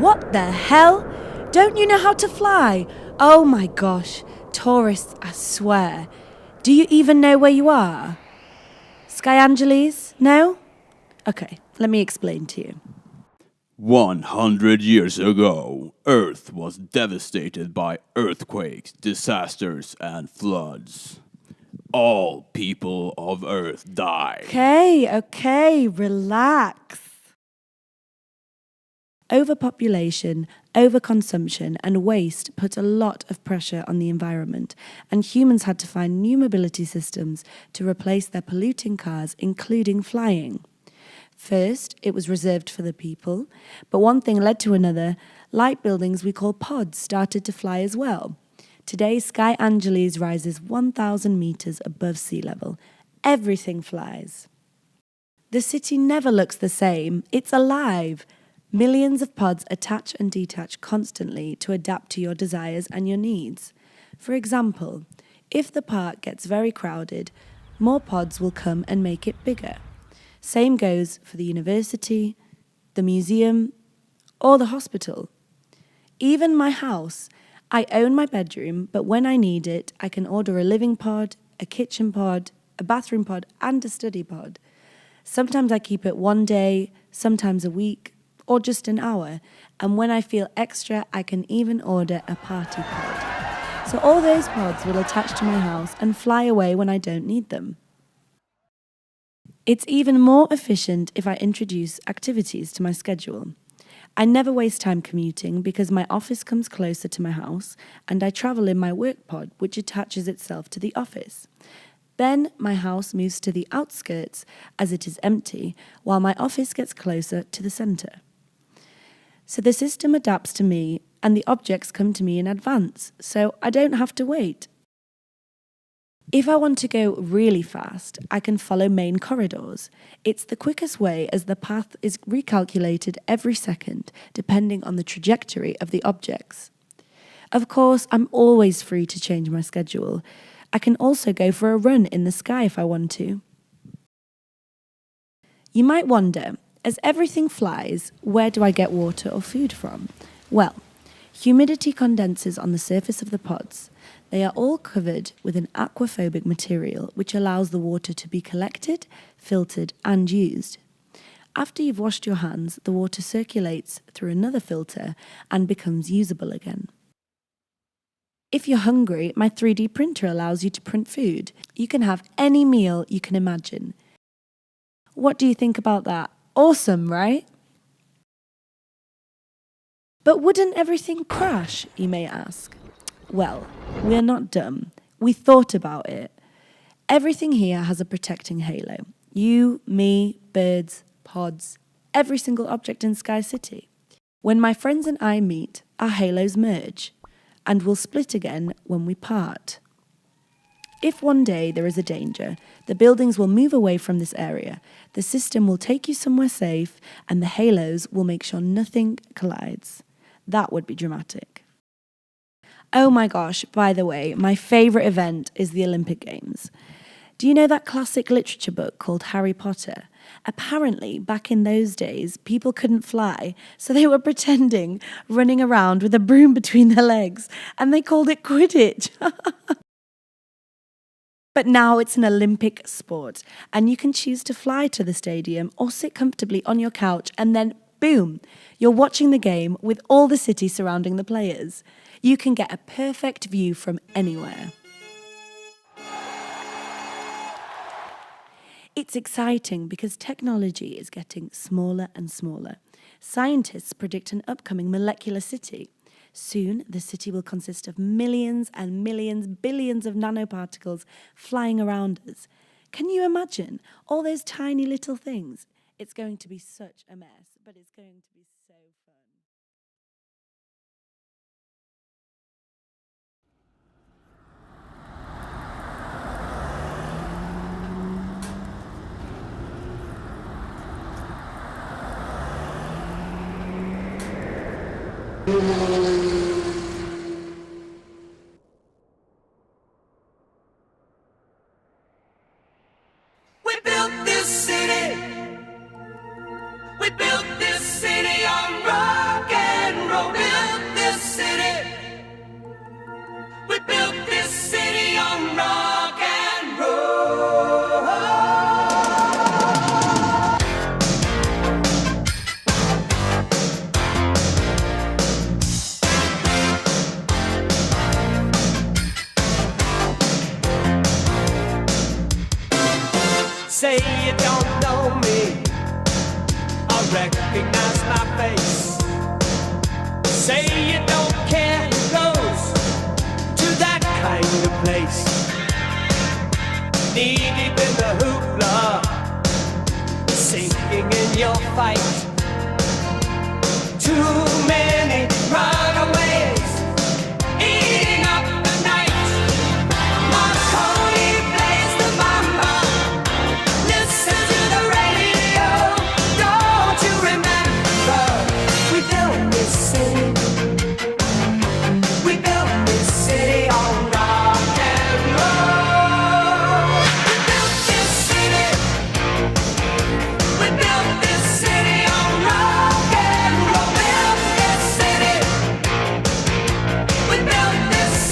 What the hell? Don't you know how to fly? Oh my gosh. Tourists, I swear. Do you even know where you are? Sky Angeles? No? Okay, let me explain to you. 100 years ago, Earth was devastated by earthquakes, disasters, and floods. All people of Earth died. Okay, relax. Overpopulation, overconsumption, and waste put a lot of pressure on the environment, and humans had to find new mobility systems to replace their polluting cars, including flying. First, it was reserved for the people, but one thing led to another. Light buildings we call pods started to fly as well. Today, Sky Angeles rises 1,000 meters above sea level. Everything flies. The city never looks the same. It's alive. Millions of pods attach and detach constantly to adapt to your desires and your needs. For example, if the park gets very crowded, more pods will come and make it bigger. Same goes for the university, the museum, or the hospital. Even my house. I own my bedroom, but when I need it, I can order a living pod, a kitchen pod, a bathroom pod, and a study pod. Sometimes I keep it one day, sometimes a week, or just an hour, and when I feel extra, I can even order a party pod. So all those pods will attach to my house and fly away when I don't need them. It's even more efficient if I introduce activities to my schedule. I never waste time commuting because my office comes closer to my house and I travel in my work pod, which attaches itself to the office. Then my house moves to the outskirts as it is empty, while my office gets closer to the centre. So the system adapts to me and the objects come to me in advance, so I don't have to wait. If I want to go really fast, I can follow main corridors. It's the quickest way as the path is recalculated every second, depending on the trajectory of the objects. Of course, I'm always free to change my schedule. I can also go for a run in the sky if I want to. You might wonder, as everything flies, where do I get water or food from? Well, humidity condenses on the surface of the pods. They are all covered with an aquaphobic material which allows the water to be collected, filtered and used. After you've washed your hands, the water circulates through another filter and becomes usable again. If you're hungry, my 3D printer allows you to print food. You can have any meal you can imagine. What do you think about that? Awesome, right? But wouldn't everything crash, you may ask? Well, we're not dumb. We thought about it. Everything here has a protecting halo. You, me, birds, pods, every single object in Sky City. When my friends and I meet, our halos merge, and will split again when we part. If one day there is a danger, the buildings will move away from this area, the system will take you somewhere safe, and the halos will make sure nothing collides. That would be dramatic. Oh my gosh, by the way, my favourite event is the Olympic Games. Do you know that classic literature book called Harry Potter? Apparently, back in those days, people couldn't fly, so they were pretending, running around with a broom between their legs, and they called it Quidditch. But now it's an Olympic sport, and you can choose to fly to the stadium or sit comfortably on your couch, and then boom, you're watching the game with all the city surrounding the players. You can get a perfect view from anywhere. It's exciting because technology is getting smaller and smaller. Scientists predict an upcoming molecular city. Soon, the city will consist of millions and millions, billions of nanoparticles flying around us. Can you imagine all those tiny little things? It's going to be such a mess, but it's going to be so fun. We built this city. We built this city on rock and Say you don't know me, I recognize my face. Say you don't care who goes to that kind of place. Knee deep in the hoopla, sinking in your fight. Too many